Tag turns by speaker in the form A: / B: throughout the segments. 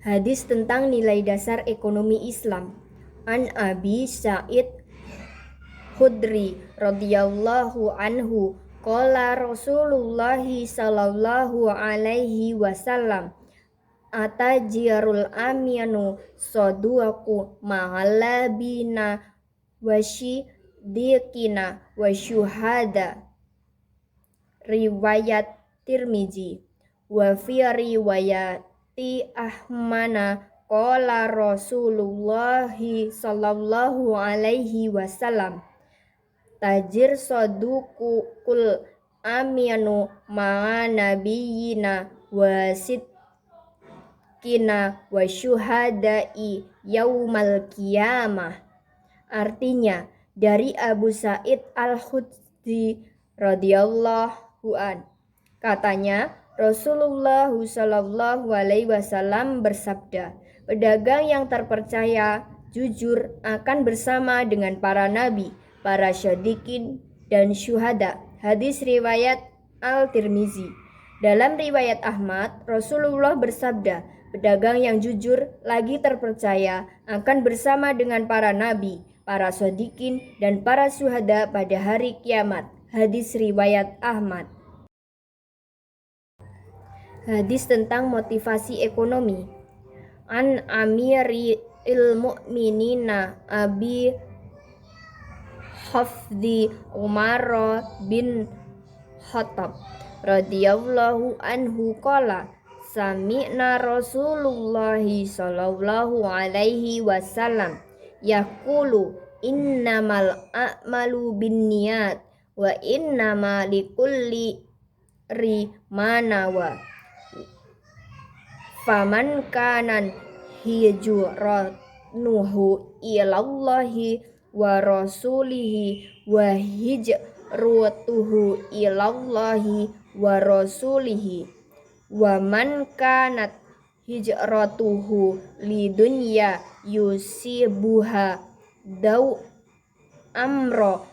A: Hadis tentang nilai dasar ekonomi Islam. An Abi Sa'id Khudri radhiyallahu anhu qala Rasulullah sallallahu alaihi wasallam atajirul aminu saduaqu ma'alabina wasyidikina wasyuhada. Riwayat Tirmizi. Wa fi riwayati Ahmana qala Rasulullah sallallahu alaihi wasallam tajir sadukul aminu ma'a nabiyina wa sidkina wa syuhada'i yaumal qiyamah. Artinya, dari Abu Sa'id Al-Khudri radhiyallahu an, katanya Rasulullah sallallahu alaihi wasallam bersabda, pedagang yang terpercaya jujur akan bersama dengan para nabi, para syadikin dan syuhada. Hadis riwayat Al-Tirmizi. Dalam riwayat Ahmad, Rasulullah bersabda, pedagang yang jujur lagi terpercaya akan bersama dengan para nabi, para syadikin dan para syuhada pada hari kiamat. Hadis riwayat Ahmad. Hadis tentang motivasi ekonomi. An Amiril Mu'minina Abi Hafdi Umar bin Khattab radhiyallahu anhu qala sami'na Rasulullah sallallahu alaihi wasallam yaqulu innamal a'malu binniyat wa innama likulli manawa faman kanan hijratuhu ilallahi wa rasulihi wa hijratuhu ilallahi wa rasulihi wa man kanat hijratuhu lidunya yusibuha daw amro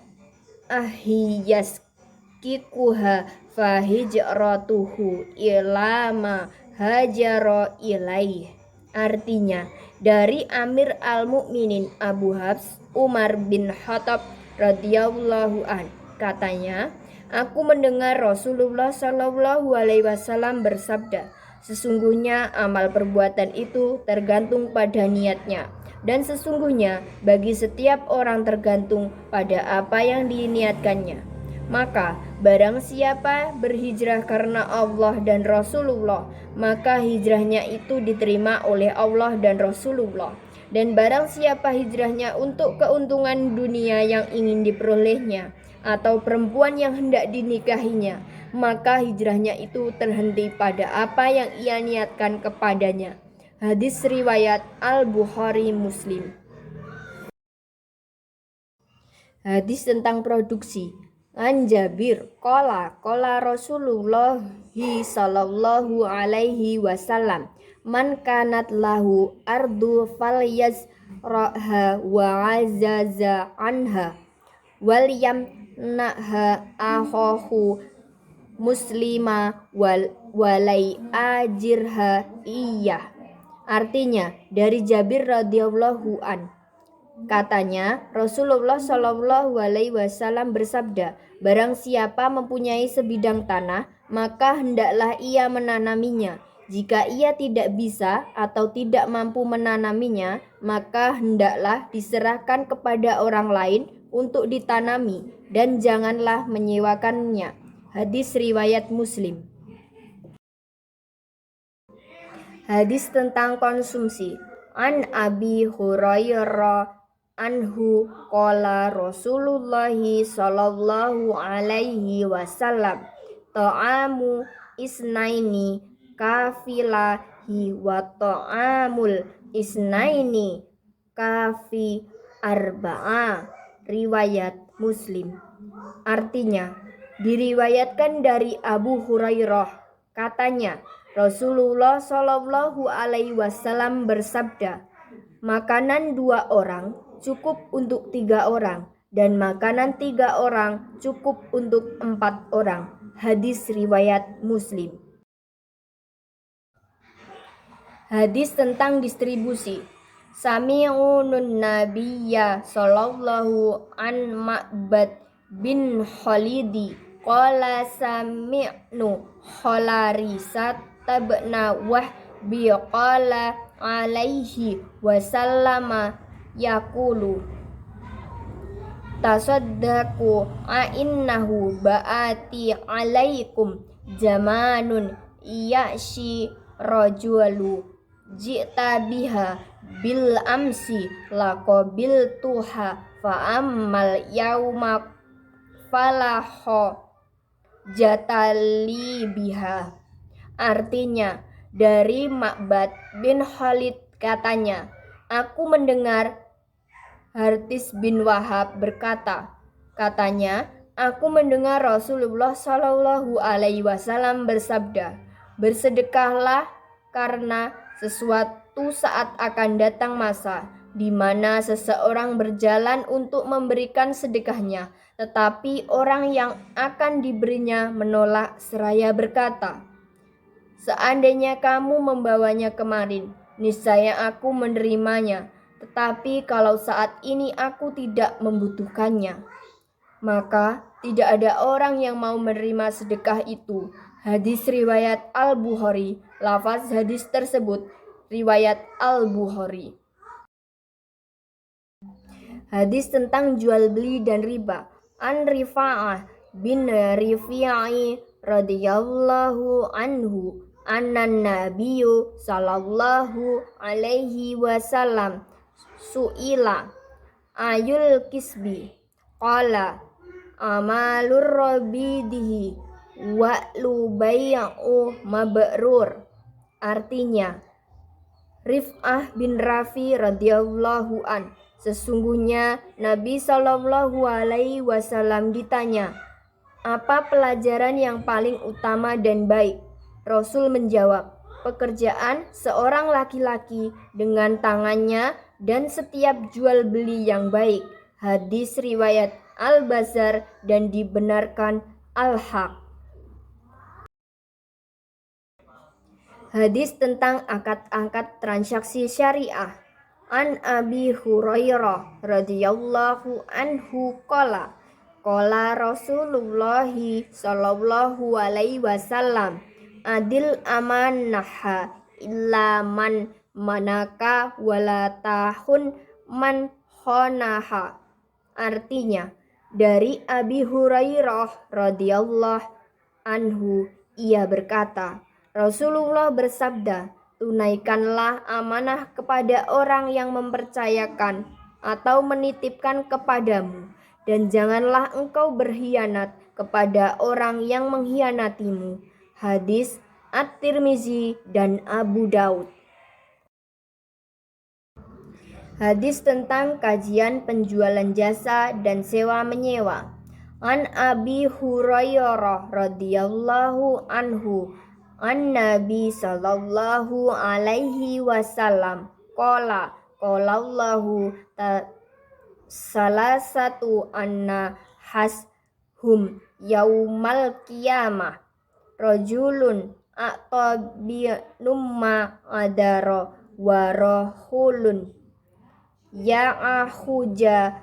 A: ahiyaskikuha fa hijratuhu ilama hajara ilaih. Artinya, dari Amir al-Mu'minin Abu Hafs Umar bin Khattab radhiyallahu an, katanya, aku mendengar Rasulullah sallallahu alaihi wasallam bersabda, sesungguhnya amal perbuatan itu tergantung pada niatnya, dan sesungguhnya bagi setiap orang tergantung pada apa yang diniatkannya. Maka barang siapa berhijrah karena Allah dan Rasulullah, maka hijrahnya itu diterima oleh Allah dan Rasulullah. Dan barang siapa hijrahnya untuk keuntungan dunia yang ingin diperolehnya atau perempuan yang hendak dinikahinya, maka hijrahnya itu terhenti pada apa yang ia niatkan kepadanya. Hadis riwayat Al-Bukhari Muslim. Hadis tentang produksi. An Jabir qala Rasulullah sallallahu alaihi wasallam man kanat lahu ardu falyazraha wa azaza anha wal yamnaha akhahu muslima walai ajirha iyah. Artinya, dari Jabir radhiyallahu an, katanya Rasulullah Shallallahu alaihi wasallam bersabda, barang siapa mempunyai sebidang tanah, maka hendaklah ia menanaminya. Jika ia tidak bisa atau tidak mampu menanaminya, maka hendaklah diserahkan kepada orang lain untuk ditanami dan janganlah menyewakannya. Hadis riwayat Muslim. Hadis tentang konsumsi. An Abi Hurairah anhu qala Rasulullah sallallahu alaihi wasallam ta'amu isnaini kafilahi wa ta'amul isnaini kafi arba'a. Riwayat Muslim. Artinya, diriwayatkan dari Abu Hurairah, katanya Rasulullah sallallahu alaihi wasallam bersabda, makanan 2 orang cukup untuk 3 orang, dan makanan 3 orang cukup untuk 4 orang. Hadis riwayat Muslim. Hadis tentang distribusi. Sami'unun Nabiyya sallallahu an Ma'bad bin Khalidi qala sami'nu Kholarisat tabna Wahbi qala alaihi wasallama yaqulu tasaddaqu a'innahu ba'ati alaikum zamanun yashi rajulu ji'ta biha bil amsi laqabil tuha fa ammal yauma falaho jatali biha. Artinya, dari Ma'bad bin Khalid katanya, aku mendengar Hartis bin Wahab berkata, aku mendengar Rasulullah Shallallahu Alaihi Wasallam bersabda, bersedekahlah karena sesuatu saat akan datang masa di mana seseorang berjalan untuk memberikan sedekahnya, tetapi orang yang akan diberinya menolak seraya berkata, seandainya kamu membawanya kemarin, niscaya aku menerimanya. Tetapi kalau saat ini aku tidak membutuhkannya, maka tidak ada orang yang mau menerima sedekah itu. Hadis riwayat Al-Bukhari. Lafaz hadis tersebut riwayat Al-Bukhari. Hadis tentang jual beli dan riba. An Rifa'ah bin Rifi'i radhiyallahu anhu annan nabiyyu sallallahu alaihi wasallam su'ila ayul kisbi qala amalur rabidihi wa lubay'u mabrur. Artinya, Rif'ah bin Rafi radhiyallahu an, sesungguhnya Nabi Shallallahu alaihi wasallam ditanya, apa pelajaran yang paling utama dan baik? Rasul menjawab, pekerjaan seorang laki-laki dengan tangannya dan setiap jual beli yang baik. Hadis riwayat Al-Bazar dan dibenarkan Al-Haq. Hadis tentang akad-akad transaksi syariah. An Abi Hurairah radhiyallahu anhu qala Rasulullah sallallahu alaihi wasallam adil amanaha illa man manaka wala tahun man khonaha. Artinya, dari Abi Hurairah radhiyallahu anhu ia berkata, Rasulullah bersabda, tunaikanlah amanah kepada orang yang mempercayakan atau menitipkan kepadamu, dan janganlah engkau berkhianat kepada orang yang mengkhianatimu. Hadis At-Tirmizi dan Abu Daud. Hadis tentang kajian penjualan jasa dan sewa menyewa. An Abi Hurairah radhiyallahu anhu an Nabi sallallahu alaihi wasallam qala Allahu salah satu anna hashum yaumal qiyamah rajulun a'tabinumma adara warahulun ya'ahuja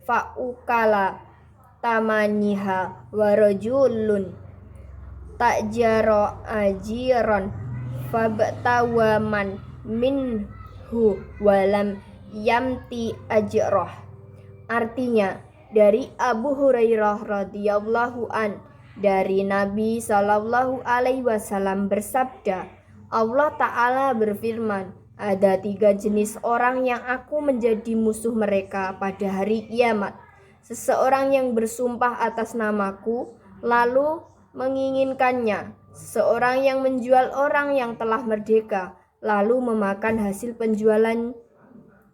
A: fa'ukala tamaniha warajulun ta'jaro ajiran fabtawaman minhu walam yamti ajroh. Artinya, dari Abu Hurairah radhiyallahu an, dari Nabi sallallahu alaihi wasallam bersabda, Allah Ta'ala berfirman, ada 3 jenis orang yang aku menjadi musuh mereka pada hari kiamat. Seseorang yang bersumpah atas namaku lalu menginginkannya, seseorang yang menjual orang yang telah merdeka lalu memakan hasil penjualan,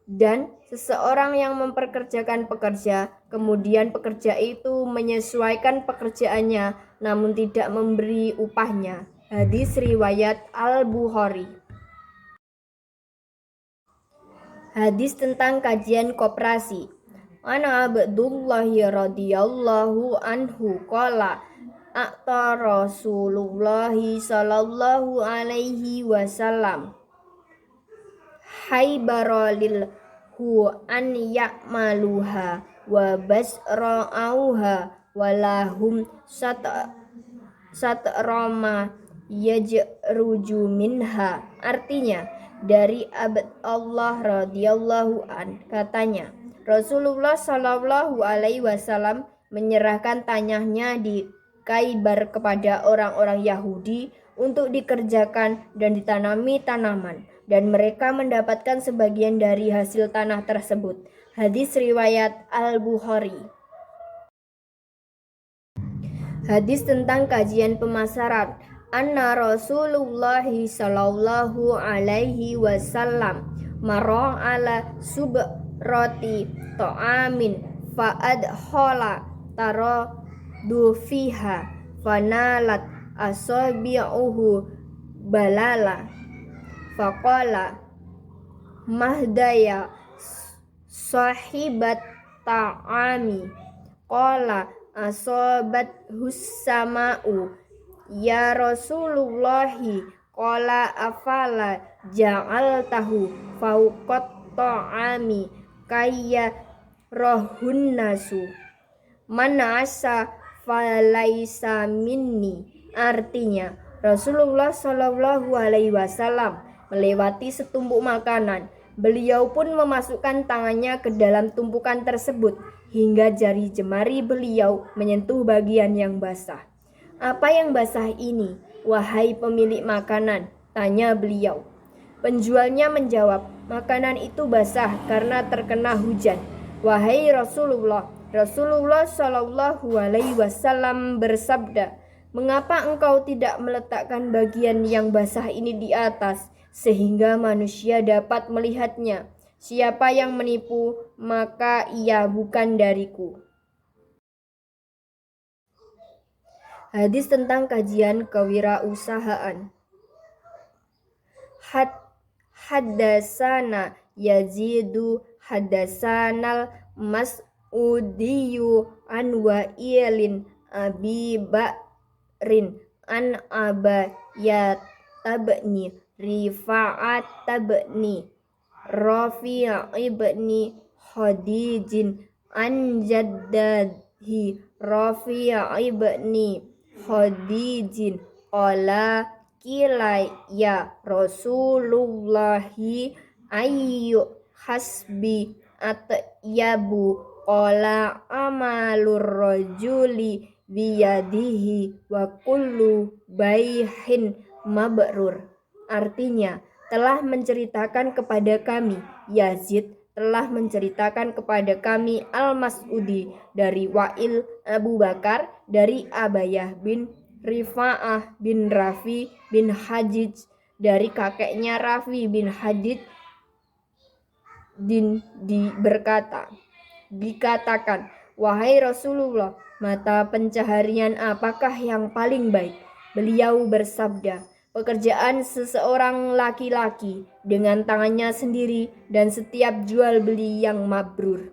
A: dan seseorang yang memperkerjakan pekerja, kemudian pekerja itu menyesuaikan pekerjaannya namun tidak memberi upahnya. Hadis riwayat Al-Bukhari. Hadis tentang kajian koperasi. An Abdullah radhiyallahu anhu qala a'ta Rasulullah sallallahu alaihi wasallam haibarolil hu an ya'maluha wa basra'auha walahum satrama yajruju minha. Artinya, dari Abd Allah radhiyallahu an katanya, Rasulullah Shallallahu alaihi wasallam menyerahkan tanahnya di Khaybar kepada orang-orang Yahudi untuk dikerjakan dan ditanami tanaman, dan mereka mendapatkan sebagian dari hasil tanah tersebut. Hadis riwayat Al-Bukhari. Hadis tentang kajian pemasaran. Anna Rasulullah sallallahu alaihi wasallam marra ala subrati ta'amin fa'adkhala taradu fiha fanalat asabi'uhu balala faqala mahdaya sahibat ta'ami qala asobat hussama'u ya Rasulullahi qala afala ja'altahu fauqat ta'ami kaya rohun nasu man asa falaisa minni. Artinya, Rasulullah Shallallahu alaihi wasallam melewati setumpuk makanan. Beliau pun memasukkan tangannya ke dalam tumpukan tersebut hingga jari jemari beliau menyentuh bagian yang basah. Apa yang basah ini, wahai pemilik makanan? Tanya beliau. Penjualnya menjawab, makanan itu basah karena terkena hujan. Wahai Rasulullah, Rasulullah Shallallahu alaihi wasallam bersabda, mengapa engkau tidak meletakkan bagian yang basah ini di atas sehingga manusia dapat melihatnya? Siapa yang menipu, maka ia bukan dariku. Hadis tentang kajian kewirausahaan. Haddasana Yazidu haddasanal Mas'udiyu an Wa'ilin Abi Bakrin an Abayat tabni Rifa'at tabni Rafi' ibni Khadijin an jaddadihi Rafi' ibni Khadijin qala kila ya Rasulullahi ayyu hasbi atyabu qala amalur rajuli biyadihi wa kullu baihin mabrur. Artinya, telah menceritakan kepada kami, Yazid telah menceritakan kepada kami Al-Mas'udi dari Wa'il Abu Bakar dari Abayah bin Rifa'ah bin Rafi bin Hajij dari kakeknya Rafi bin Hajij dikatakan, wahai Rasulullah, mata pencaharian apakah yang paling baik? Beliau bersabda, pekerjaan seseorang laki-laki dengan tangannya sendiri dan setiap jual beli yang mabrur.